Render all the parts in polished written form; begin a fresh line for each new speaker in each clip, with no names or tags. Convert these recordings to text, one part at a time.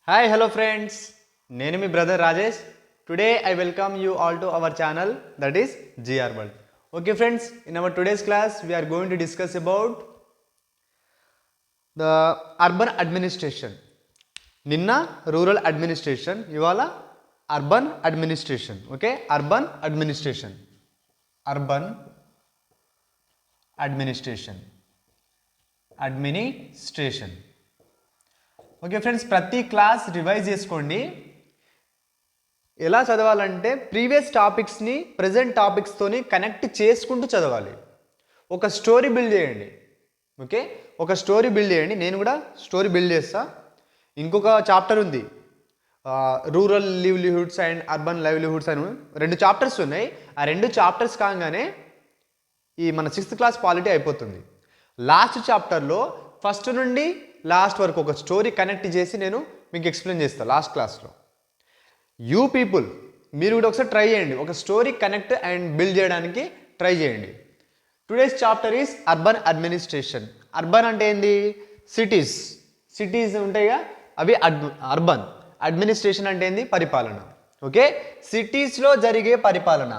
Hi, hello friends. Nenu mi brother Rajesh. Today I welcome you all to our channel, that is GR World. Okay friends, in our today's class we are going to discuss about the urban administration. Ninna rural administration, ivala urban administration. Okay, urban administration. Urban administration. Administration. Okay friends, ప్రతి class revise చేసుకోండి. ఎలా చదవాలంటే previous టాపిక్స్ని present టాపిక్స్తోని connect చేసుకుంటూ చదవాలి. ఒక story build చేయండి. Okay, ఒక story build చేయండి. నేను కూడా స్టోరీ బిల్డ్ చేస్తా. ఇంకొక చాప్టర్ ఉంది, రూరల్ లివ్లీహుడ్స్ అండ్ అర్బన్ లైవ్లీహుడ్స్ అని 2 చాప్టర్స్ ఉన్నాయి. ఆ 2 చాప్టర్స్ కాగానే ఈ మన 6th క్లాస్ పాలిటీ అయిపోతుంది. లాస్ట్ చాప్టర్లో ఫస్ట్ నుండి లాస్ట్ వరకు ఒక స్టోరీ కనెక్ట్ చేసి నేను మీకు ఎక్స్ప్లెయిన్ చేస్తాను లాస్ట్ క్లాస్లో. యూ పీపుల్ మీరు కూడా ఒకసారి ట్రై చేయండి, ఒక స్టోరీ కనెక్ట్ అండ్ బిల్డ్ చేయడానికి ట్రై చేయండి. Today's chapter is urban administration. Urban అంటే ఏంది? సిటీస్. సిటీస్ ఉంటాయిగా, అవి అర్బన్. అడ్మినిస్ట్రేషన్ అంటే ఏంది? పరిపాలన. ఓకే, సిటీస్లో జరిగే పరిపాలన.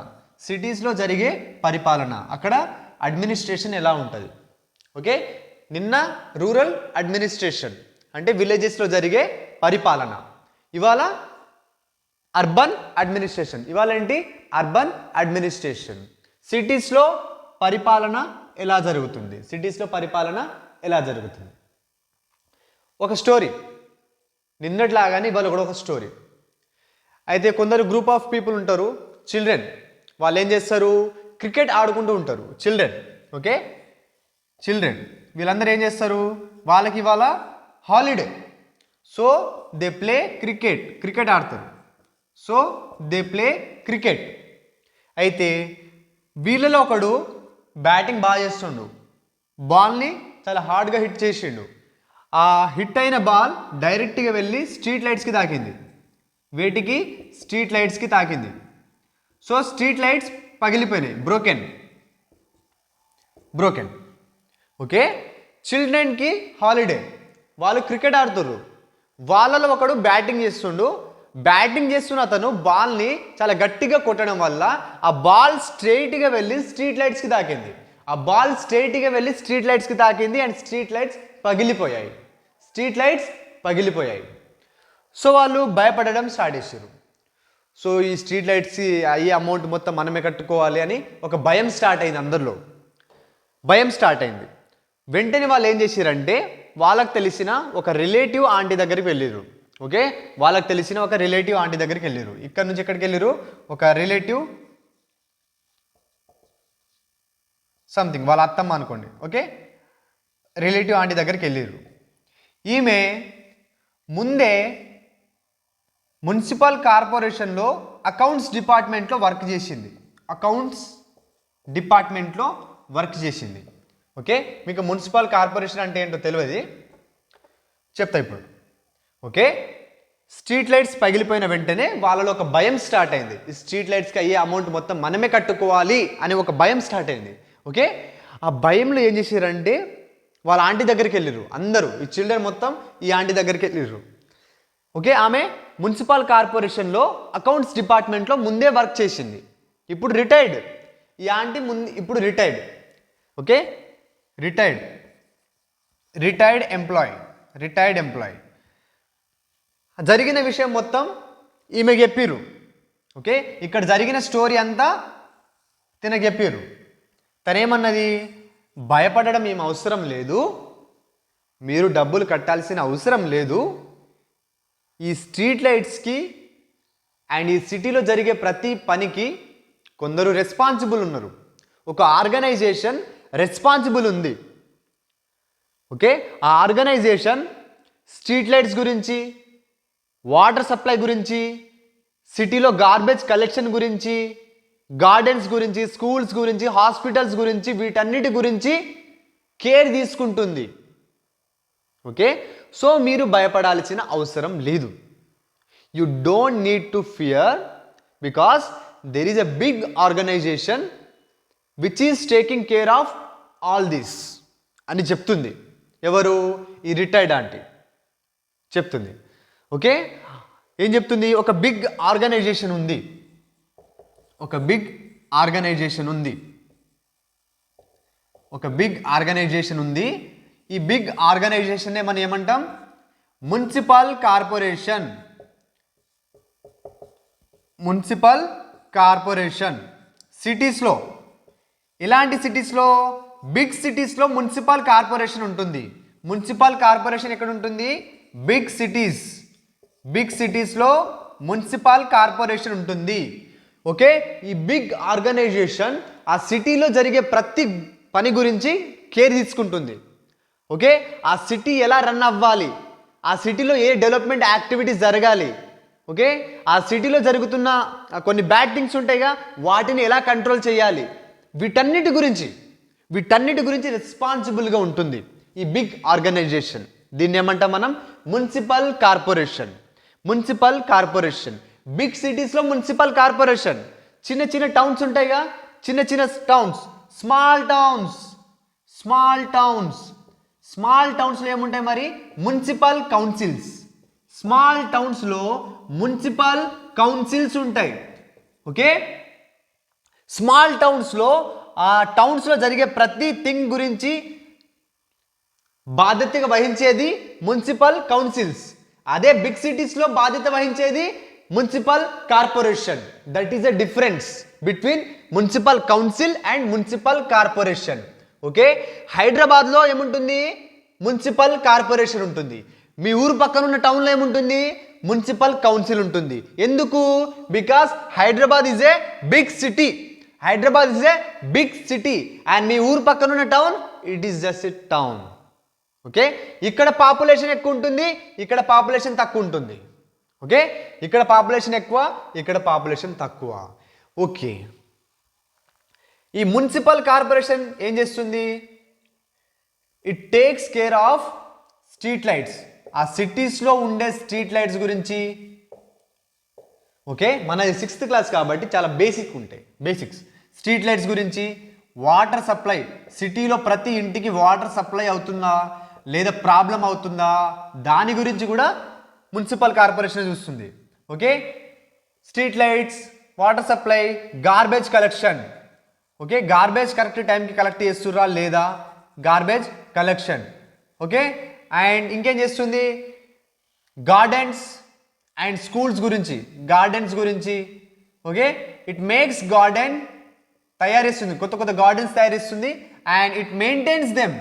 సిటీస్లో జరిగే పరిపాలన, అక్కడ అడ్మినిస్ట్రేషన్ ఎలా ఉంటుంది. ఓకే, నిన్న రూరల్ అడ్మినిస్ట్రేషన్ అంటే విలేజెస్లో జరిగే పరిపాలన. ఇవాళ అర్బన్ అడ్మినిస్ట్రేషన్. ఇవాళ ఏంటి? Urban administration. సిటీస్లో పరిపాలన ఎలా జరుగుతుంది? సిటీస్లో పరిపాలన ఎలా జరుగుతుంది? ఒక స్టోరీ. నిన్నట్లాగానే ఇవాళ కూడా ఒక స్టోరీ. అయితే కొందరు గ్రూప్ ఆఫ్ పీపుల్ ఉంటారు, చిల్డ్రన్. వాళ్ళు ఏం చేస్తారు? క్రికెట్ ఆడుకుంటూ ఉంటారు. చిల్డ్రన్. ఓకే, చిల్డ్రన్ వీళ్ళందరూ ఏం చేస్తారు? వాళ్ళకి ఇవాళ holiday. So they play cricket. Cricket ఆడతారు. So they play cricket. అయితే వీళ్ళలో ఒకడు బ్యాటింగ్ బాగా చేస్తుండు. బాల్ని చాలా హార్డ్గా హిట్ చేసిండు. ఆ హిట్ అయిన బాల్ డైరెక్ట్గా వెళ్ళి స్ట్రీట్ లైట్స్కి తాకింది. వేటికి? స్ట్రీట్ లైట్స్కి తాకింది. సో స్ట్రీట్ లైట్స్ పగిలిపోయినాయి. బ్రోకెన్. ఓకే, చిల్డ్రన్కి హాలిడే, వాళ్ళు క్రికెట్ ఆడుతుర్రు. వాళ్ళలో ఒకడు బ్యాటింగ్ చేస్తుండు. బ్యాటింగ్ చేస్తున్న అతను బాల్ని చాలా గట్టిగా కొట్టడం వల్ల ఆ బాల్ స్ట్రైట్గా వెళ్ళి స్ట్రీట్ లైట్స్కి తాకింది. ఆ బాల్ స్ట్రైట్గా వెళ్ళి స్ట్రీట్ లైట్స్కి తాకింది అండ్ స్ట్రీట్ లైట్స్ పగిలిపోయాయి. సో వాళ్ళు భయపడడం స్టార్ట్ చేశారు. సో ఈ స్ట్రీట్ లైట్స్ అయ్యే అమౌంట్ మొత్తం మనమే కట్టుకోవాలి అని ఒక భయం స్టార్ట్ అయింది. అందరిలో భయం స్టార్ట్ అయింది. వెంటనే వాళ్ళు ఏం చేశారంటే వాళ్ళకి తెలిసిన ఒక రిలేటివ్ ఆంటీ దగ్గరికి వెళ్ళారు. ఓకే, వాళ్ళకి తెలిసిన ఒక రిలేటివ్ ఆంటీ దగ్గరికి వెళ్ళారు. ఇక్కడ నుంచి ఎక్కడికి వెళ్ళారు? ఒక రిలేటివ్ సంథింగ్, వాళ్ళ అత్తమ్మ అనుకోండి. ఓకే, రిలేటివ్ ఆంటీ దగ్గరికి వెళ్ళారు. ఈమె ముందే మున్సిపల్ కార్పొరేషన్లో అకౌంట్స్ డిపార్ట్మెంట్లో వర్క్ చేసింది. ఓకే, మీకు మున్సిపల్ కార్పొరేషన్ అంటే ఏంటో తెలియదు, చెప్తా ఇప్పుడు. ఓకే, స్ట్రీట్ లైట్స్ పగిలిపోయిన వెంటనే వాళ్ళలో ఒక భయం స్టార్ట్ అయింది. ఈ స్ట్రీట్ లైట్స్కి అయ్యే అమౌంట్ మొత్తం మనమే కట్టుకోవాలి అని ఒక భయం స్టార్ట్ అయింది. ఓకే, ఆ భయంలో ఏం చేశారంటే వాళ్ళ ఆంటీ దగ్గరికి వెళ్ళారు. అందరూ ఈ చిల్డ్రన్ మొత్తం ఈ ఆంటీ దగ్గరికి వెళ్ళారు. ఓకే, ఆమె మున్సిపల్ కార్పొరేషన్లో అకౌంట్స్ డిపార్ట్మెంట్లో ముందే వర్క్ చేసింది. ఇప్పుడు రిటైర్డ్. ఈ ఆంటీ ఇప్పుడు రిటైర్డ్. Okay, retired employee. జరిగిన విషయం మొత్తం ఈమె చెప్పిర్రు. ఓకే, ఇక్కడ జరిగిన స్టోరీ అంతా తినకు చెప్పిర్రు. తనేమన్నది? భయపడడం ఏం అవసరం లేదు, మీరు డబ్బులు కట్టాల్సిన అవసరం లేదు. ఈ స్ట్రీట్ లైట్స్కి అండ్ ఈ సిటీలో జరిగే ప్రతి పనికి కొందరు రెస్పాన్సిబుల్ ఉన్నారు. ఒక ఆర్గనైజేషన్ రెస్పాన్సిబుల్ ఉంది. ఓకే, ఆ ఆర్గనైజేషన్ స్ట్రీట్ లైట్స్ గురించి, వాటర్ సప్లై గురించి, సిటీలో గార్బేజ్ కలెక్షన్ గురించి, గార్డెన్స్ గురించి, స్కూల్స్ గురించి, హాస్పిటల్స్ గురించి, వీటన్నిటి గురించి కేర్ తీసుకుంటుంది. ఓకే, సో మీరు భయపడాల్సిన అవసరం లేదు. You don't need to fear because there is a big organization which is taking care of all this అని చెప్తుంది. ఎవరు? ఈ రిటైర్డ్ ఆంటీ చెప్తుంది. ఓకే, ఏం చెప్తుంది? ఒక బిగ్ ఆర్గనైజేషన్ ఉంది, ఒక బిగ్ ఆర్గనైజేషన్ ఉంది, ఒక బిగ్ ఆర్గనైజేషన్ ఉంది. ఈ బిగ్ ఆర్గనైజేషన్నే మనం ఏమంటాం? Municipal corporation. Municipal corporation. సిటీస్లో, ఇలాంటి సిటీస్లో, బిగ్ సిటీస్లో మున్సిపల్ కార్పొరేషన్ ఉంటుంది. మున్సిపల్ కార్పొరేషన్ ఎక్కడ ఉంటుంది? Big cities. బిగ్ సిటీస్లో మున్సిపల్ కార్పొరేషన్ ఉంటుంది. ఓకే, ఈ బిగ్ ఆర్గనైజేషన్ ఆ సిటీలో జరిగే ప్రతి పని గురించి కేర్ తీసుకుంటుంది. ఓకే, ఆ సిటీ ఎలా రన్ అవ్వాలి, ఆ సిటీలో ఏ డెవలప్మెంట్ యాక్టివిటీస్ జరగాలి, ఓకే, ఆ సిటీలో జరుగుతున్న కొన్ని బ్యాడ్ థింగ్స్ ఉంటాయిగా, వాటిని ఎలా కంట్రోల్ చేయాలి, వీటన్నిటి గురించి రెస్పాన్సిబుల్గా ఉంటుంది ఈ బిగ్ ఆర్గనైజేషన్. దీన్ని ఏమంటాం మనం? Municipal corporation. Municipal corporation. Big సిటీస్లో మున్సిపల్ కార్పొరేషన్. చిన్న చిన్న టౌన్స్ ఉంటాయిగా, చిన్న చిన్న టౌన్స్, స్మాల్ టౌన్స్. స్మాల్ టౌన్స్లో ఏముంటాయి మరి? Municipal councils. స్మాల్ టౌన్స్లో మున్సిపల్ కౌన్సిల్స్ ఉంటాయి. ఓకే, స్మాల్ టౌన్స్లో ఆ టౌన్స్లో జరిగే ప్రతి థింగ్ గురించి బాధ్యతగా వహించేది మున్సిపల్ కౌన్సిల్స్. అదే బిగ్ సిటీస్లో బాధ్యత వహించేది municipal corporation. That is the difference between municipal council and municipal corporation. Okay, హైదరాబాద్లో ఏముంటుంది? మున్సిపల్ కార్పొరేషన్ ఉంటుంది. మీ ఊరు పక్కన ఉన్న టౌన్లో ఏముంటుంది? మున్సిపల్ కౌన్సిల్ ఉంటుంది. ఎందుకు? Because Hyderabad is a big city. Hyderabad is a big city and మీ ఊరు పక్కన ఉన్న town, it is just a town. Okay, ఇక్కడ పాపులేషన్ ఎక్కువ ఉంటుంది, ఇక్కడ పాపులేషన్ తక్కువ ఉంటుంది. ఓకే, ఇక్కడ పాపులేషన్ ఎక్కువ, ఇక్కడ పాపులేషన్ తక్కువ. ఓకే, ఈ మున్సిపల్ కార్పొరేషన్ ఏం చేస్తుంది? It takes care of street lights. ఆ సిటీస్లో ఉండే స్ట్రీట్ లైట్స్ గురించి. ఓకే, మనది 6th క్లాస్ కాబట్టి చాలా బేసిక్ ఉంటాయి, బేసిక్స్. స్ట్రీట్ లైట్స్ గురించి, వాటర్ సప్లై, సిటీలో ప్రతి ఇంటికి వాటర్ సప్లై అవుతుందా లేదా ప్రాబ్లం అవుతుందా, దాని గురించి కూడా మున్సిపల్ కార్పొరేషన్ చూస్తుంది. Okay, street lights, water supply, garbage collection. Okay, garbage correct టైంకి కలెక్ట్ చేస్తుర్రా లేదా, గార్బేజ్ కలెక్షన్. ఓకే, అండ్ ఇంకేం చేస్తుంది? గార్డెన్స్ అండ్ స్కూల్స్ గురించి, గార్డెన్స్ గురించి. ఓకే, ఇట్ మేక్స్ గార్డెన్ తయారు చేస్తుంది, కొత్త కొత్త గార్డెన్స్ తయారు చేస్తుంది. అండ్ ఇట్ మెయింటైన్స్ దెమ్,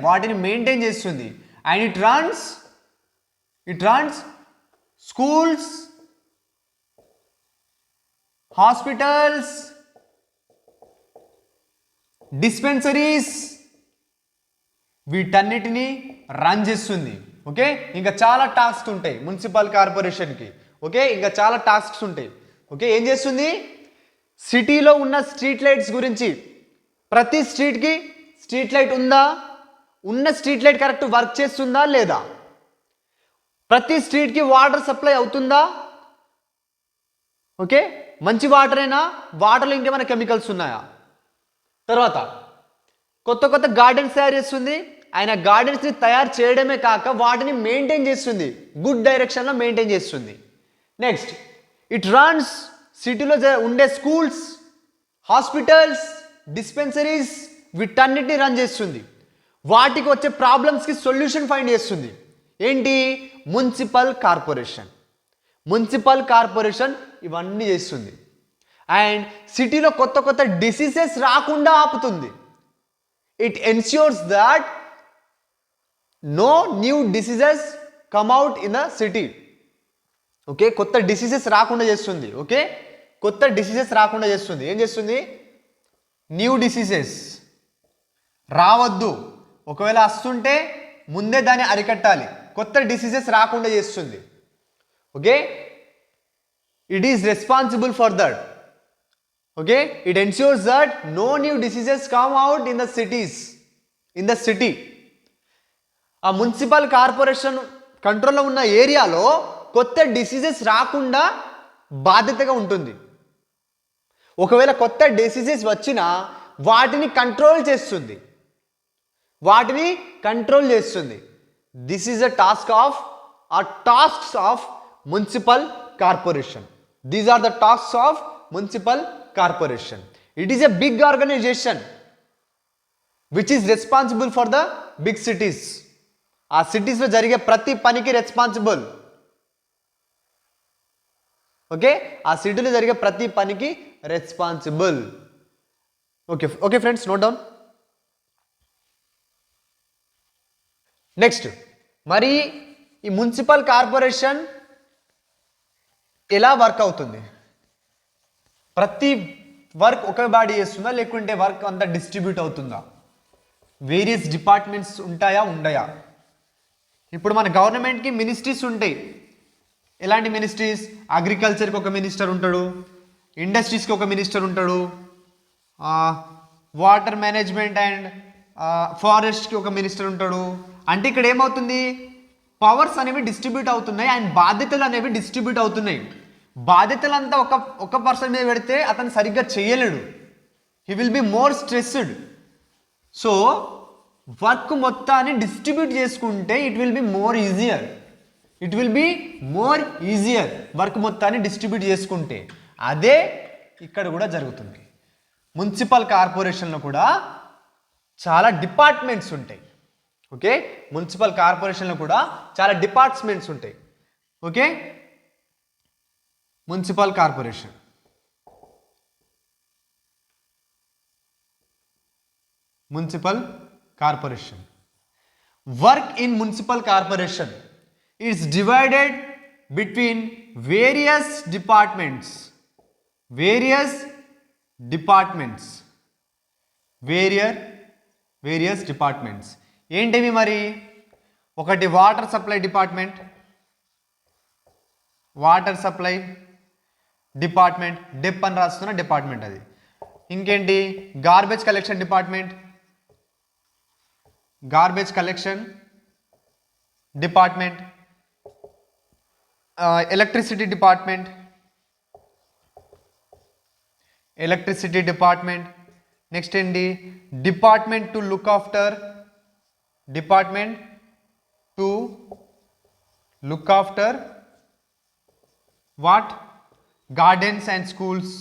వాటిని మెయింటైన్ చేస్తుంది. And it runs schools, hospitals, dispensaries, వీటన్నిటిని రన్ చేస్తుంది. ఓకే, ఇంకా చాలా టాస్క్స్ ఉంటాయి మున్సిపల్ కార్పొరేషన్కి. ఓకే, ఇంకా చాలా టాస్క్స్ ఉంటాయి. ఓకే, ఏం చేస్తుంది? సిటీలో ఉన్న స్ట్రీట్ లైట్స్ గురించి, ప్రతి స్ట్రీట్కి స్ట్రీట్ లైట్ ఉందా, ఉన్న స్ట్రీట్ లైట్ కరెక్ట్ వర్క్ చేస్తుందా లేదా, ప్రతి స్ట్రీట్కి వాటర్ సప్లై అవుతుందా, ఓకే, మంచి వాటరేనా, వాటర్లో ఇంకేమైనా కెమికల్స్ ఉన్నాయా, తర్వాత కొత్త కొత్త గార్డెన్స్ తయారు చేస్తుంది. ఆయన గార్డెన్స్ని తయారు చేయడమే కాక వాటిని మెయింటైన్ చేస్తుంది, గుడ్ డైరెక్షన్లో మెయింటైన్ చేస్తుంది. నెక్స్ట్, ఇట్ రన్స్ సిటీలో ఉండే స్కూల్స్, హాస్పిటల్స్, డిస్పెన్సరీస్, వీటన్నిటిని రన్ చేస్తుంది. వాటికి వచ్చే ప్రాబ్లమ్స్కి సొల్యూషన్ ఫైండ్ చేస్తుంది. ఏంటి? మున్సిపల్ కార్పొరేషన్ ఇవన్నీ చేస్తుంది. అండ్ సిటీలో కొత్త కొత్త డిసీజెస్ రాకుండా ఆపుతుంది. It ensures that no new diseases come out in the city. Okay, కొత్త డిసీజెస్ రాకుండా చేస్తుంది. ఓకే, కొత్త డిసీజెస్ రాకుండా చేస్తుంది. ఏం చేస్తుంది? న్యూ డిసీజెస్ రావద్దు, ఒకవేళ వస్తుంటే ముందే దాన్ని అరికట్టాలి. కొత్త డిసీజెస్ రాకుండా చేస్తుంది. Okay, it is responsible for that. Okay, it ensures that no new diseases come out in the city. ఆ మున్సిపల్ కార్పొరేషన్ కంట్రోల్లో ఉన్న ఏరియాలో కొత్త డిసీజెస్ రాకుండా బాధ్యతగా ఉంటుంది. ఒకవేళ కొత్త డిసీజెస్ వచ్చినా వాటిని కంట్రోల్ చేస్తుంది. This is a task of are tasks of municipal corporation. These are the tasks of municipal corporation. It is a big organization which is responsible for the big cities. ఆ సిటీస్లో జరిగే ప్రతి పనికి responsible. Okay, ఆ సిటీలో జరిగే ప్రతి పనికి responsible. Okay okay friends, note down. Next, మరి ఈ మున్సిపల్ కార్పొరేషన్ ఎలా వర్క్ అవుతుంది? ప్రతి వర్క్ ఒక బాడీ చేస్తుందా, లేకుంటే వర్క్ అంతా డిస్ట్రిబ్యూట్ అవుతుందా? వేరియస్ డిపార్ట్మెంట్స్ ఉంటాయా, ఉండయా? ఇప్పుడు మన గవర్నమెంట్కి మినిస్ట్రీస్ ఉంటాయి. ఎలాంటి మినిస్ట్రీస్? అగ్రికల్చర్కి ఒక మినిస్టర్ ఉంటాడు, ఇండస్ట్రీస్కి ఒక మినిస్టర్ ఉంటాడు, వాటర్ మేనేజ్మెంట్ అండ్ ఫారెస్ట్కి ఒక మినిస్టర్ ఉంటాడు. అంటే ఇక్కడ ఏమవుతుంది, పవర్స్ అనేవి డిస్ట్రిబ్యూట్ అవుతున్నాయి అండ్ బాధ్యతలు అనేవి డిస్ట్రిబ్యూట్ అవుతున్నాయి. బాధ్యతలంతా ఒక పర్సన్ మీద పెడితే అతను సరిగ్గా చేయలేడు, he will be more stressed. So work మొత్తాన్ని డిస్ట్రిబ్యూట్ చేసుకుంటే it will be more easier. Work మొత్తాన్ని డిస్ట్రిబ్యూట్ చేసుకుంటే. అదే ఇక్కడ కూడా జరుగుతుంది. మున్సిపల్ కార్పొరేషన్లో కూడా చాలా డిపార్ట్మెంట్స్ ఉంటాయి. ఓకే, మున్సిపల్ కార్పొరేషన్లో కూడా చాలా డిపార్ట్మెంట్స్ ఉంటాయి. Okay, municipal corporation. Work in municipal corporation is divided between various departments. Various departments. ఏంటివి మరి? ఒకటి వాటర్ సప్లై డిపార్ట్మెంట్, డెప్ అని రాస్తున్న డిపార్ట్మెంట్ అది. ఇంకేంటి? Garbage collection department, electricity department. Next ఏంటి? Department to look after what? Gardens and schools.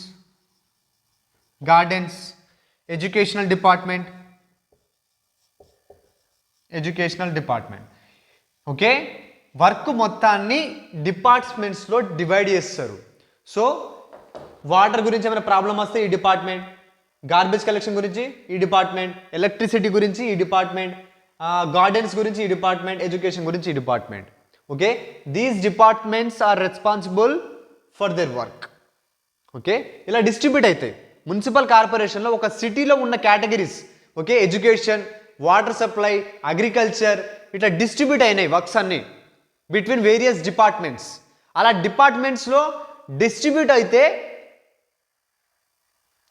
Educational department. Okay, work మొత్తాన్ని డిపార్ట్మెంట్స్లో డివైడ్ చేస్తారు. సో వాటర్ గురించి ఏమైనా ప్రాబ్లం వస్తే ఈ డిపార్ట్మెంట్, గార్బేజ్ కలెక్షన్ గురించి ఈ డిపార్ట్మెంట్, ఎలక్ట్రిసిటీ గురించి ఈ డిపార్ట్మెంట్, గార్డెన్స్ గురించి ఈ డిపార్ట్మెంట్, ఎడ్యుకేషన్ గురించి ఈ department. Okay, these departments are responsible for their work. Okay, ఇలా డిస్ట్రిబ్యూట్ అవుతాయి. మున్సిపల్ కార్పొరేషన్లో ఒక సిటీలో ఉన్న categories, okay, education, water supply, agriculture, ఇట్లా డిస్ట్రిబ్యూట్ అయినాయి వర్క్స్ అన్నీ బిట్వీన్ వేరియస్ డిపార్ట్మెంట్స్. అలా డిపార్ట్మెంట్స్లో డిస్ట్రిబ్యూట్ అయితే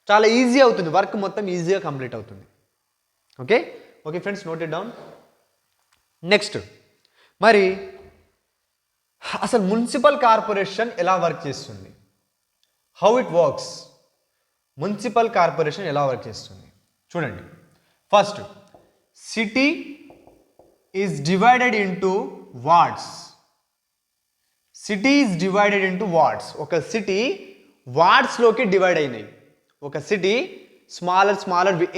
చాలా ఈజీ అవుతుంది, వర్క్ మొత్తం ఈజీగా కంప్లీట్ అవుతుంది. Okay okay friends, note it down. Next, మరి అసలు మున్సిపల్ కార్పొరేషన్ ఎలా వర్క్ చేస్తుంది? How it works? Municipal corporation ఎలా వర్క్ చేస్తుంది చూడండి. First, city is divided into wards. ఒక సిటీ వార్డ్స్లోకి డివైడ్ అయినాయి. ఒక సిటీ స్మాలర్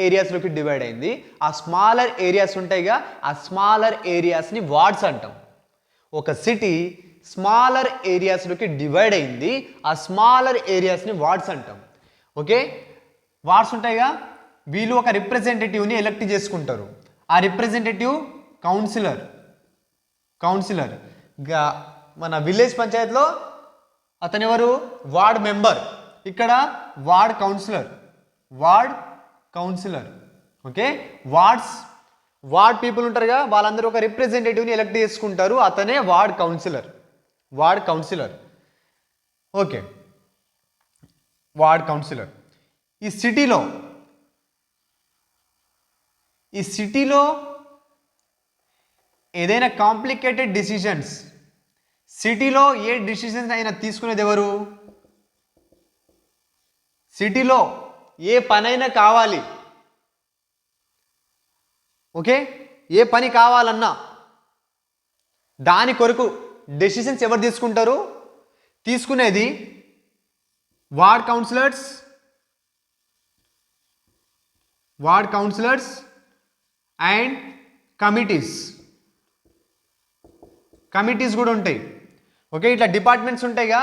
ఏరియాస్లోకి డివైడ్ అయింది. ఆ స్మాలర్ ఏరియాస్ ఉంటాయిగా, ఆ స్మాలర్ ఏరియాస్ని వార్డ్స్ అంటాం. ఒక సిటీ స్మాలర్ ఏరియాస్లోకి డివైడ్ అయింది, ఆ స్మాలర్ ఏరియాస్ని వార్డ్స్ అంటాం. ఓకే, వార్డ్స్ ఉంటాయిగా, వీళ్ళు ఒక రిప్రజెంటేటివ్ని ఎలక్ట్ చేసుకుంటారు. ఆ రిప్రజెంటేటివ్ కౌన్సిలర్. మన విలేజ్ పంచాయత్లో అతను ఎవరు? Ward member. ఇక్కడ ward councillor. Okay, ward people ఉంటారుగా, వాళ్ళందరూ ఒక రిప్రజెంటేటివ్ని ఎలక్ట్ చేసుకుంటారు, అతనే ward councillor. Okay, ward councillor. ఈ సిటీలో ఏదైనా కాంప్లికేటెడ్ డిసిషన్స్, సిటీలో ఏ డిసిషన్స్ అయినా తీసుకునేది ఎవరు? సిటీలో ఏ పనైనా కావాలి, ఓకే, ఏ పని కావాలన్నా దాని కొరకు డెసిషన్స్ ఎవరు తీసుకుంటారు? తీసుకునేది వార్డ్ కౌన్సిలర్స్ అండ్ కమిటీస్ కూడా ఉంటాయి. ఓకే, ఇట్లా డిపార్ట్మెంట్స్ ఉంటాయిగా,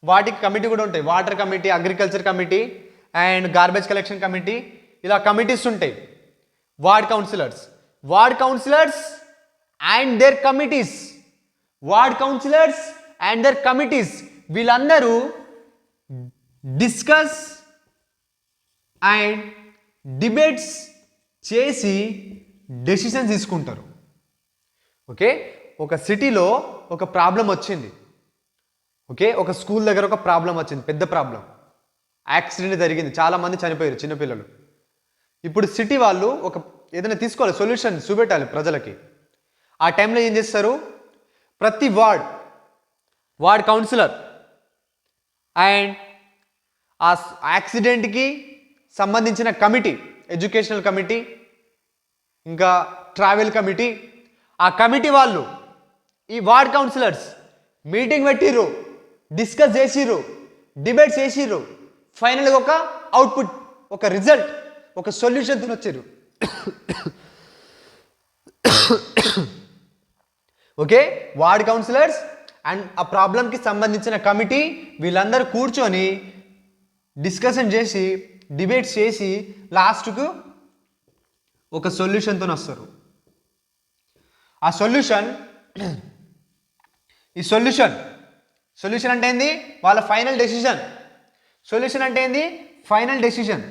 వాటికి కమిటీ కూడా ఉంటాయి. Water committee, agriculture committee and garbage collection committee, ఇలా కమిటీస్ ఉంటాయి. Ward councillors and their committees వీళ్ళందరూ డిస్కస్ అండ్ డిబేట్స్ చేసి డెసిషన్స్ తీసుకుంటారు. ఓకే, ఒక సిటీలో ఒక ప్రాబ్లం వచ్చింది. ఓకే, ఒక స్కూల్ దగ్గర ఒక ప్రాబ్లం వచ్చింది, పెద్ద ప్రాబ్లం, యాక్సిడెంట్ జరిగింది, చాలామంది చనిపోయారు చిన్నపిల్లలు. ఇప్పుడు సిటీ వాళ్ళు ఒక ఏదైనా తీసుకోవాలి, సొల్యూషన్ చూపెట్టాలి ప్రజలకి. ఆ టైంలో ఏం చేస్తారు? ప్రతి వార్డ్ కౌన్సిలర్ అండ్ ఆ యాక్సిడెంట్కి సంబంధించిన కమిటీ, ఎడ్యుకేషనల్ కమిటీ, ఇంకా ట్రావెల్ కమిటీ, ఆ కమిటీ వాళ్ళు ఈ వార్డ్ కౌన్సిలర్స్ మీటింగ్ పెట్టిర్రు, డిస్కస్ చేసిర్రు, డిబేట్స్ చేసిర్రు, ఫైనల్గా ఒక అవుట్పుట్, ఒక రిజల్ట్, ఒక సొల్యూషన్తో వచ్చారు. ఓకే, వార్డ్ కౌన్సిలర్స్ అండ్ ఆ ప్రాబ్లంకి సంబంధించిన కమిటీ వీళ్ళందరూ కూర్చొని డిస్కషన్ చేసి డిబేట్స్ చేసి లాస్ట్కు ఒక సొల్యూషన్తో వస్తారు. ఆ సొల్యూషన్ అంటే ఏంది? వాళ్ళ ఫైనల్ డెసిషన్. సొల్యూషన్ అంటే ఏంది? ఫైనల్ డెసిషన్,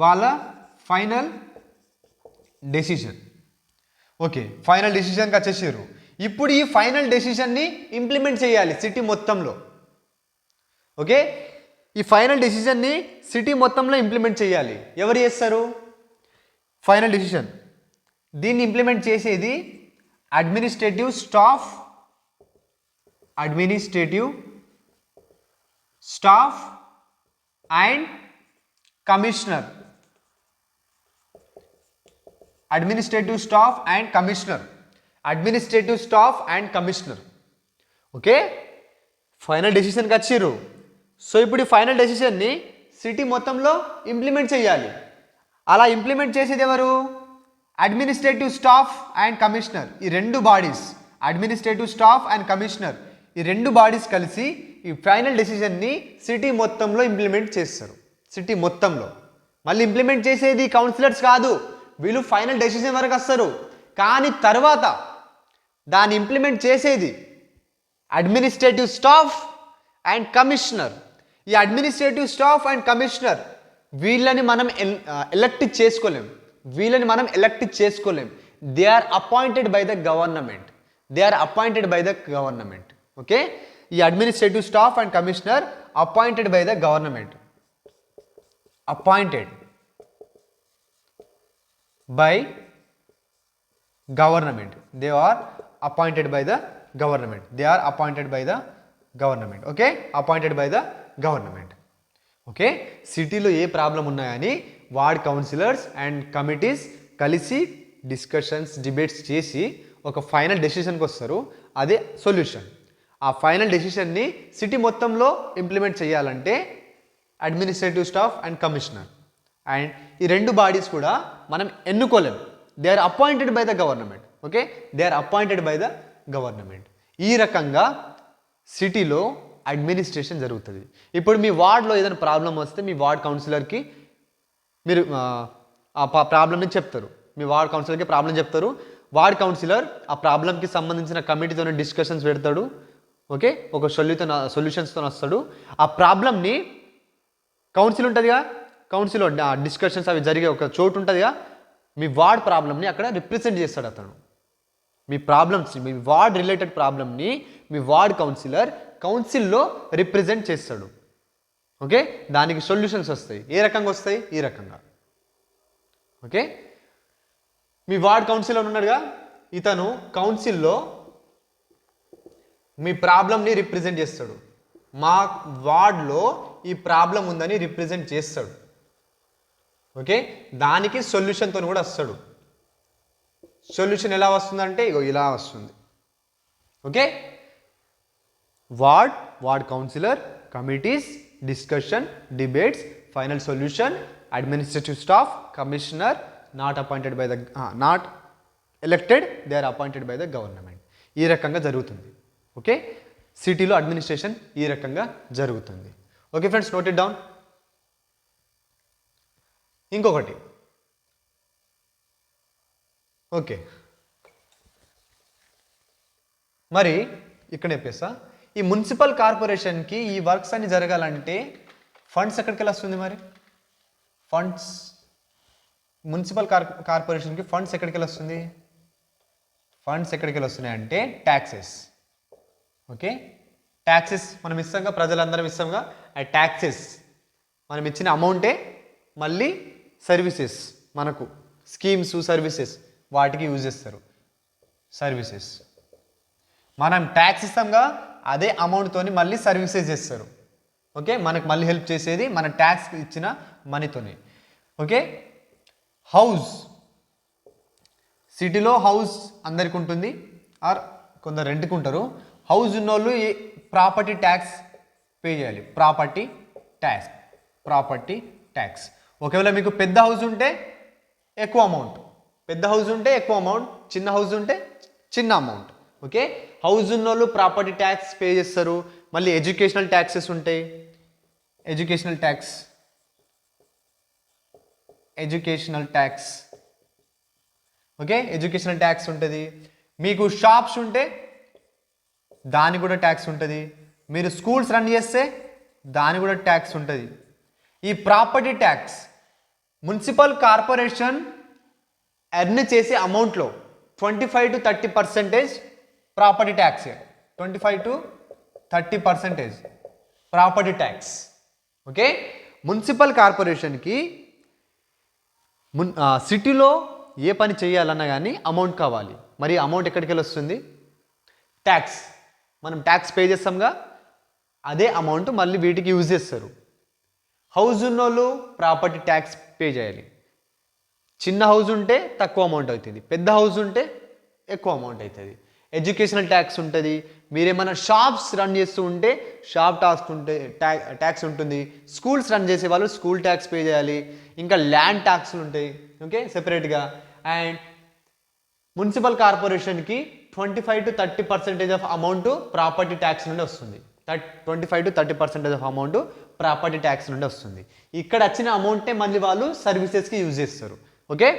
వాళ్ళ ఫైనల్ డెసిషన్. ఓకే, ఫైనల్ డెసిషన్కి వచ్చేసారు. ఇప్పుడు ఈ ఫైనల్ డెసిషన్ని ఇంప్లిమెంట్ చేయాలి సిటీ మొత్తంలో. ఓకే, ఈ ఫైనల్ డెసిషన్ని సిటీ మొత్తంలో ఇంప్లిమెంట్ చేయాలి. ఎవరు చేస్తారు ఫైనల్ డెసిషన్? దీన్ని ఇంప్లిమెంట్ చేసేది administrative staff and commissioner. Administrative staff and commissioner. Okay, final డెసిషన్కి వచ్చిర్రు. సో ఇప్పుడు ఈ ఫైనల్ డెసిషన్ని సిటీ మొత్తంలో ఇంప్లిమెంట్ చేయాలి. అలా ఇంప్లిమెంట్ చేసేది ఎవరు? Administrative staff and commissioner. ఈ రెండు bodies, administrative staff and commissioner, ఈ రెండు బాడీస్ కలిసి ఈ ఫైనల్ డెసిషన్ని సిటీ మొత్తంలో ఇంప్లిమెంట్ చేస్తారు. సిటీ మొత్తంలో. మళ్ళీ ఇంప్లిమెంట్ చేసేది కౌన్సిలర్స్ కాదు, వీళ్ళు ఫైనల్ డెసిషన్ వరకు వస్తారు. కానీ తర్వాత దాన్ని ఇంప్లిమెంట్ చేసేది అడ్మినిస్ట్రేటివ్ స్టాఫ్ అండ్ కమిషనర్. ఈ అడ్మినిస్ట్రేటివ్ స్టాఫ్ అండ్ కమిషనర్ వీళ్ళని మనం ఎలక్ట్ చేసుకోలేం. They are appointed by the government. Okay, ఈ administrative staff and commissioner appointed by the government. They are appointed by the government. Okay, appointed by the government. Okay, సిటీలో ఏ problem ఉన్నాయని ward councillors and committees కలిసి discussions, debates చేసి ఒక final డెసిషన్కి వస్తారు. అదే సొల్యూషన్. ఆ ఫైనల్ డెసిషన్ని సిటీ మొత్తంలో ఇంప్లిమెంట్ చేయాలంటే administrative staff and commissioner and ఈ రెండు బాడీస్ కూడా మనం ఎన్నుకోలేం. They are appointed by the government. Okay, they are appointed by the government. ఈ రకంగా సిటీలో అడ్మినిస్ట్రేషన్ జరుగుతుంది. ఇప్పుడు మీ వార్డ్లో ఏదైనా ప్రాబ్లం వస్తే మీ వార్డ్ కౌన్సిలర్కి మీరు ఆ ప్రాబ్లమ్ని చెప్తారు. మీ వార్డ్ కౌన్సిలర్కి ప్రాబ్లం చెప్తారు. వార్డ్ కౌన్సిలర్ ఆ ప్రాబ్లంకి సంబంధించిన కమిటీతోనే డిస్కషన్స్ పెడతాడు. ఓకే, ఒక సొల్యూషన్స్తో వస్తాడు. ఆ ప్రాబ్లమ్ని కౌన్సిల్ ఉంటుందిగా, కౌన్సిల్లో డిస్కషన్స్ అవి జరిగే ఒక చోటు ఉంటుందిగా, మీ వార్డ్ ప్రాబ్లమ్ని అక్కడ రిప్రజెంట్ చేస్తాడు అతను. మీ ప్రాబ్లమ్స్ని, మీ వార్డ్ రిలేటెడ్ ప్రాబ్లమ్ని మీ వార్డ్ కౌన్సిల్లో రిప్రజెంట్ చేస్తాడు. ఓకే, దానికి సొల్యూషన్స్ వస్తాయి. ఏ రకంగా వస్తాయి? ఈ రకంగా. ఓకే, మీ వార్డ్ కౌన్సిలర్ ఉన్నాడుగా, ఇతను కౌన్సిల్లో మీ ప్రాబ్లమ్ని రిప్రజెంట్ చేస్తాడు. మా వార్డ్లో ఈ ప్రాబ్లం ఉందని రిప్రజెంట్ చేస్తాడు. ఓకే, దానికి సొల్యూషన్తో కూడా వస్తాడు. సొల్యూషన్ ఎలా వస్తుందంటే ఇగో ఇలా వస్తుంది. Okay, ward councillor, committees, discussion, debates, final solution, administrative staff, commissioner, not elected, they are appointed by the government. ఈ రకంగా జరుగుతుంది. ఓకే, సిటీలో అడ్మినిస్ట్రేషన్ ఈ రకంగా జరుగుతుంది. Okay friends, note it down. ఇంకొకటి, ఓకే, మరి ఇక్కడ చెప్పేసా, ఈ మున్సిపల్ కార్పొరేషన్కి ఈ వర్క్స్ అన్ని జరగాలంటే ఫండ్స్ ఎక్కడికి వెళ్ళి వస్తుంది? మరి ఫండ్స్, మున్సిపల్ కార్పొరేషన్కి ఫండ్స్ ఎక్కడికి వెళ్ళి వస్తుంది? ఫండ్స్ ఎక్కడికి వెళ్ళి వస్తున్నాయి అంటే ట్యాక్సెస్. ఓకే, ట్యాక్సెస్ మనం ఇస్తాంగా, ప్రజలందరం ఇస్తాంగా. ఆ ట్యాక్సెస్ మనం ఇచ్చిన అమౌంటే మళ్ళీ సర్వీసెస్, మనకు స్కీమ్స్, సర్వీసెస్ వాటికి యూజ్ చేస్తారు. సర్వీసెస్ మనం ట్యాక్స్ ఇస్తాంగా, అదే అమౌంట్తోని మళ్ళీ సర్వీసెస్ చేస్తారు. ఓకే, మనకు మళ్ళీ హెల్ప్ చేసేది మన ట్యాక్స్ ఇచ్చిన మనీతోని. ఓకే, హౌస్, సిటీలో హౌస్ అందరికి ఉంటుంది, ఆర్ కొందరు రెంట్కి ఉంటారు. హౌస్ ఉన్నోళ్ళు ఈ ప్రాపర్టీ ట్యాక్స్ పే చేయాలి. Property tax. ఒకవేళ మీకు పెద్ద హౌస్ ఉంటే ఎక్కువ అమౌంట్, చిన్న హౌస్ ఉంటే చిన్న అమౌంట్. ఓకే, హౌస్ ఉన్నోళ్ళు ప్రాపర్టీ ట్యాక్స్ పే చేస్తారు. మళ్ళీ ఎడ్యుకేషనల్ ట్యాక్సెస్ ఉంటాయి. Educational tax. Okay, educational tax ఉంటుంది. మీకు షాప్స్ ఉంటే దానికి కూడా ట్యాక్స్ ఉంటుంది. మీరు స్కూల్స్ రన్ చేస్తే దానికి కూడా ట్యాక్స్ ఉంటుంది. ఈ property tax municipal corporation earn చేసే అమౌంట్లో 25 to 30% property tax. 25 to 30% property tax. Okay, municipal కార్పొరేషన్కి సిటీలో ఏ పని చేయాలన్నా కానీ అమౌంట్ కావాలి. మరి అమౌంట్ ఎక్కడికి వెళ్ళి వస్తుంది? ట్యాక్స్. మనం ట్యాక్స్ పే చేస్తాంగా, అదే అమౌంట్ మళ్ళీ వీటికి యూజ్ చేస్తారు. హౌస్ ఉన్నోళ్ళు ప్రాపర్టీ ట్యాక్స్ పే చేయాలి. చిన్న హౌస్ ఉంటే తక్కువ అమౌంట్ అవుతుంది, పెద్ద హౌస్ ఉంటే ఎక్కువ అమౌంట్ అవుతుంది. ఎడ్యుకేషనల్ ట్యాక్స్ ఉంటుంది. మీరేమైనా షాప్స్ రన్ చేస్తూ ఉంటే షాప్ ట్యాక్స్ ఉంటుంది. స్కూల్స్ రన్ చేసే వాళ్ళు స్కూల్ ట్యాక్స్ పే చేయాలి. ఇంకా ల్యాండ్ ట్యాక్స్లు ఉంటాయి. ఓకే, సెపరేట్గా. అండ్ మున్సిపల్ కార్పొరేషన్కి 25 to 30% of amount property tax నుండి వస్తుంది. 25 to 30% of amount property tax నుండి వస్తుంది. ఇక్కడ వచ్చిన అమౌంటే మళ్ళీ వాళ్ళు సర్వీసెస్కి యూజ్ చేస్తారు. ఓకే,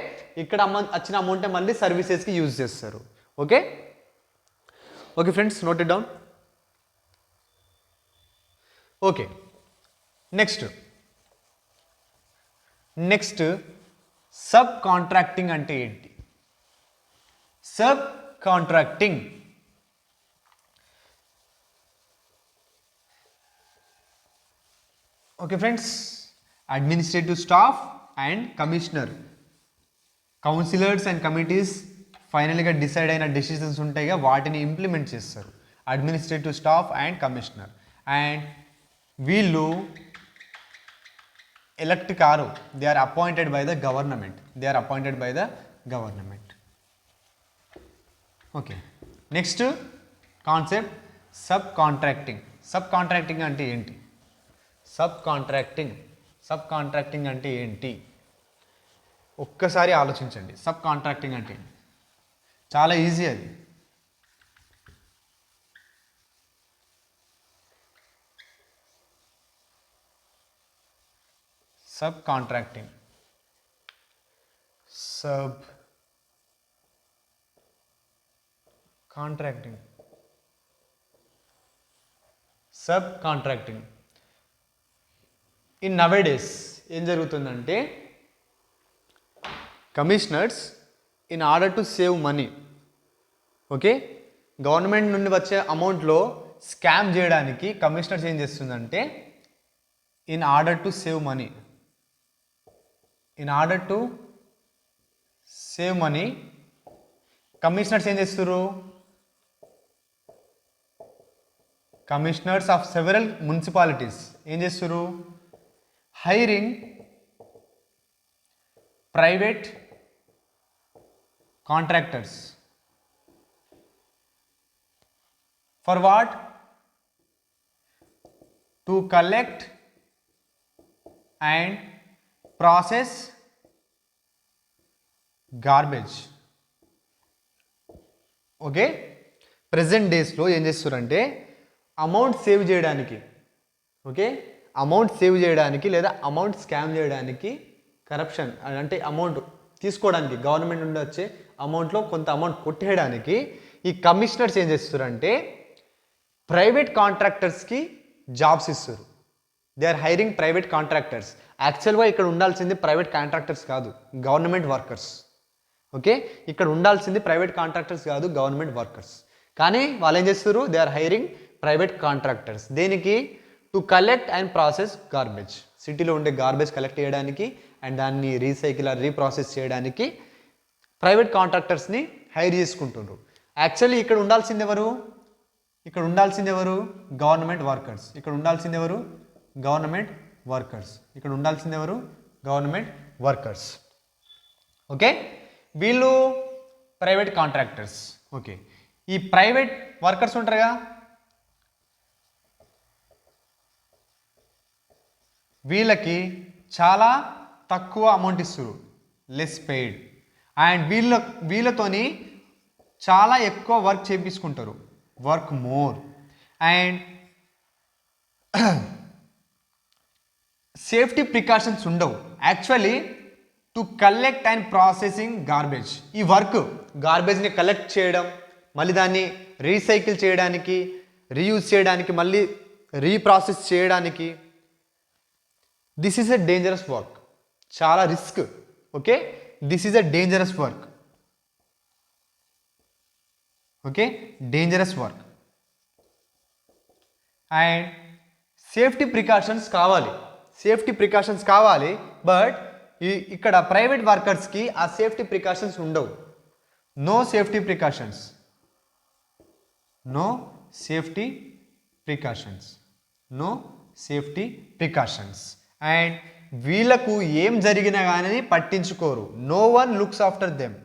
ఇక్కడ వచ్చిన అమౌంటే మళ్ళీ సర్వీసెస్కి యూజ్ చేస్తారు. Okay, okay friends, note it down. Okay, next sub contracting అంటే ఏంటి? Sub contracting okay friends, administrative staff and commissioner, councillors and committees ఫైనల్గా డిసైడ్ అయిన డెసిషన్స్ ఉంటాయిగా, వాటిని ఇంప్లిమెంట్ చేస్తారు administrative staff and commissioner. And వీళ్ళు ఎలక్ట్ కారు, they are appointed by the government. Okay, next concept sub contracting అంటే ఏంటి? Sub contracting అంటే ఏంటి? ఒక్కసారి ఆలోచించండి. సబ్ కాంట్రాక్టింగ్ అంటే ఏంటి? చాలా ఈజీ అది. సబ్ కాంట్రాక్టింగ్ ఇన్ నవేడేస్ ఏం జరుగుతుందంటే, commissioners in order to save money, okay, government నుండి వచ్చే అమౌంట్లో స్కామ్ చేయడానికి కమిషనర్స్ ఏం చేస్తుందంటే, in order to save money commissioners ఏం చేస్తారు? కమిషనర్స్ ఆఫ్ సెవెరల్ మున్సిపాలిటీస్ ఏం చేస్తారు? Hiring private contractors For what? To collect and process garbage. Okay, present డేస్లో ఏం చేస్తారంటే అమౌంట్ సేవ్ చేయడానికి, ఓకే, అమౌంట్ సేవ్ చేయడానికి లేదా అమౌంట్ స్కామ్ చేయడానికి, కరప్షన్ అంటే అమౌంట్ తీసుకోవడానికి గవర్నమెంట్ నుండి వచ్చే అమౌంట్లో కొంత అమౌంట్ కొట్టేయడానికి ఈ కమిషనర్స్ ఏం చేస్తారంటే ప్రైవేట్ కాంట్రాక్టర్స్కి జాబ్స్ ఇస్తారు. They are hiring private contractors. యాక్చువల్గా ఇక్కడ ఉండాల్సింది ప్రైవేట్ కాంట్రాక్టర్స్ కాదు, గవర్నమెంట్ వర్కర్స్. ఓకే, ఇక్కడ ఉండాల్సింది ప్రైవేట్ కాంట్రాక్టర్స్ కాదు, గవర్నమెంట్ వర్కర్స్. కానీ వాళ్ళు ఏం చేస్తారు, they are hiring private contractors. దేనికి? To collect and process garbage. సిటీలో ఉండే గార్బేజ్ కలెక్ట్ చేయడానికి అండ్ దాన్ని రీసైకిల్ రీప్రాసెస్ చేయడానికి ప్రైవేట్ కాంట్రాక్టర్స్ని హైర్ చేసుకుంటున్నారు. యాక్చువల్లీ ఇక్కడ ఉండాల్సింది ఎవరు? ఇక్కడ ఉండాల్సింది ఎవరు? Government workers. ఇక్కడ ఉండాల్సింది ఎవరు? Government workers. ఇక్కడ ఉండాల్సింది ఎవరు? Government workers. ఓకే, వీళ్ళు ప్రైవేట్ కాంట్రాక్టర్స్. ఓకే, ఈ ప్రైవేట్ వర్కర్స్ ఉంటారుగా, వీళ్ళకి చాలా తక్కువ అమౌంట్ ఇస్తారు, లెస్ పెయిడ్. అండ్ వీళ్ళతోని చాలా ఎక్కువ వర్క్ చేయించుకుంటారు, work more. And safety precautions ఉండవు. Actually to collect and processing garbage, ఈ వర్క్ గార్బేజ్ని కలెక్ట్ చేయడం, మళ్ళీ దాన్ని రీసైకిల్ చేయడానికి, రీయూజ్ చేయడానికి, మళ్ళీ రీప్రాసెస్ చేయడానికి, this is a dangerous work, చాలా risk. Okay, this is a dangerous work. Okay, dangerous work. And safety precautions కావాలి, సేఫ్టీ ప్రికాషన్స్ కావాలి. బట్ ఇక్కడ ప్రైవేట్ వర్కర్స్కి ఆ సేఫ్టీ ప్రికాషన్స్ ఉండవు. No safety precautions, no safety precautions, no safety precautions. And వీళ్ళకు ఏం జరిగినా కానీ పట్టించుకోరు. No one looks after them,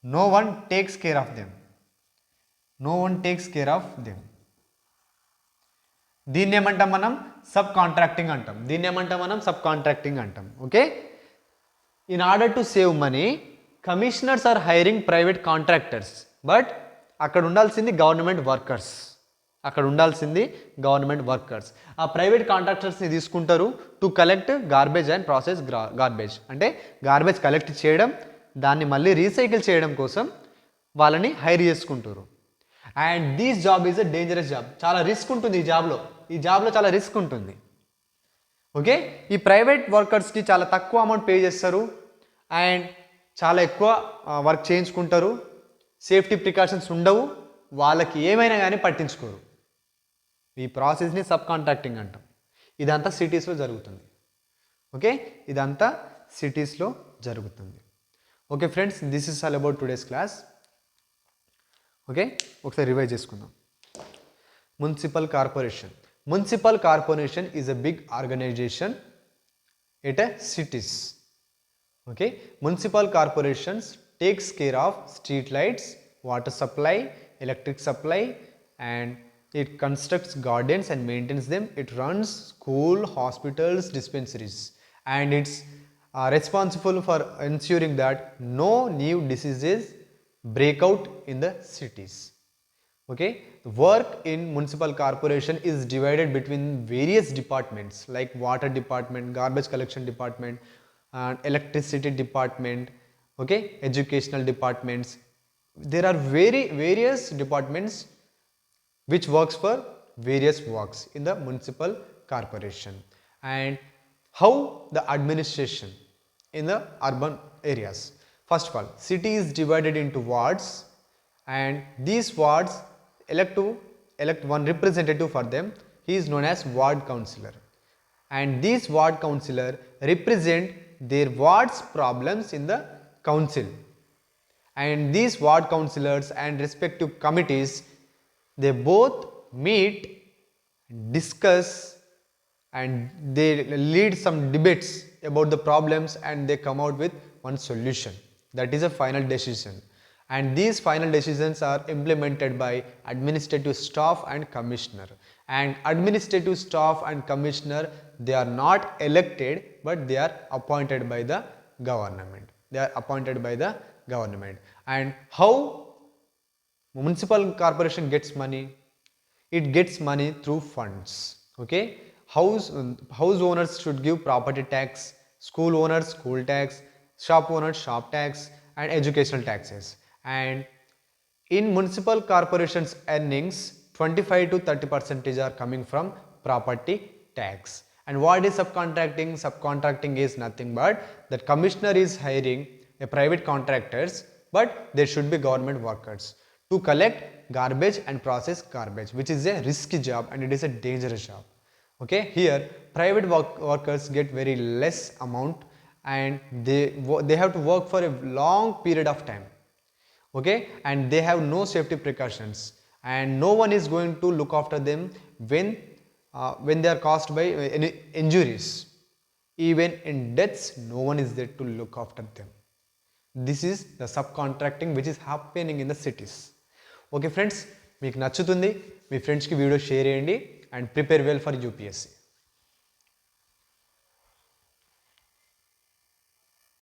no one takes care of them, no one takes care of them. దీన్ని ఏమంటాం మనం? సబ్ కాంట్రాక్టింగ్ అంటాం. దీన్ని ఏమంటాం మనం? సబ్ కాంట్రాక్టింగ్ అంటాం. Okay, in order to save money commissioners are hiring private contractors. But అక్కడ ఉండాల్సింది గవర్నమెంట్ వర్కర్స్, అక్కడ ఉండాల్సింది గవర్నమెంట్ వర్కర్స్. ఆ ప్రైవేట్ కాంట్రాక్టర్స్ని తీసుకుంటారు to collect garbage and process garbage. అంటే గార్బేజ్ కలెక్ట్ చేయడం, దాన్ని మళ్ళీ రీసైకిల్ చేయడం కోసం వాళ్ళని హైర్ చేసుకుంటారు. And this job is a dangerous job. చాలా రిస్క్ ఉంటుంది ఈ జాబ్లో, ఈ జాబ్లో చాలా రిస్క్ ఉంటుంది. ఓకే, ఈ ప్రైవేట్ వర్కర్స్కి చాలా తక్కువ అమౌంట్ పే చేస్తారు అండ్ చాలా ఎక్కువ వర్క్ చేయించుకుంటారు. సేఫ్టీ ప్రికాషన్స్ ఉండవు, వాళ్ళకి ఏమైనా కానీ పట్టించుకోరు. ఈ ప్రాసెస్ని సబ్ కాంట్రాక్టింగ్ అంటాం. ఇదంతా సిటీస్లో జరుగుతుంది. ఓకే, ఇదంతా సిటీస్లో జరుగుతుంది. Okay friends, this is all about today's class. Okay, ఒకసారి రివైజ్ చేసుకుందాం. Municipal corporation. Municipal corporation is a big organization at a cities. Okay, municipal corporations takes care of street lights, water supply, electric supply, and it constructs gardens and maintains them. It runs school, hospitals, dispensaries, and it's responsible for ensuring that no new diseases break out in the cities. Okay, the work in municipal corporation is divided between various departments like water department, garbage collection department, and electricity department. Okay, educational departments. There are various departments which works for various works in the municipal corporation. And how the administration in the urban areas. First of all, city is divided into wards, and these wards elect one representative for them. He is known as ward councillor, and these ward councillor represent their ward's problems in the council. And these ward councillors and respective committees, they both meet, discuss, and they lead some debates about the problems, and they come out with one solution. That is a final decision. and these final decisions are implemented by administrative staff and commissioner. And administrative staff and commissioner, they are not elected but they are appointed by the government. And how municipal corporation gets money? It gets money through funds. Okay, house owners should give property tax, school owners school tax, shop owners shop tax, and educational taxes. And in municipal corporations earnings, 25 to 30% are coming from property tax. And what is subcontracting? Subcontracting is nothing but that commissioner is hiring a private contractors, but there should be government workers to collect garbage and process garbage, which is a risky job and it is a dangerous job. Okay, here private workers get very less amount and they have to work for a long period of time. Okay, and they have no safety precautions and no one is going to look after them when they are caused by any injuries. Even in deaths, no one is there to look after them. This is the subcontracting which is happening in the cities. Okay friends, మీకు నచ్చుతుంది, మీ ఫ్రెండ్స్కి video share చేయండి and prepare well for UPSC.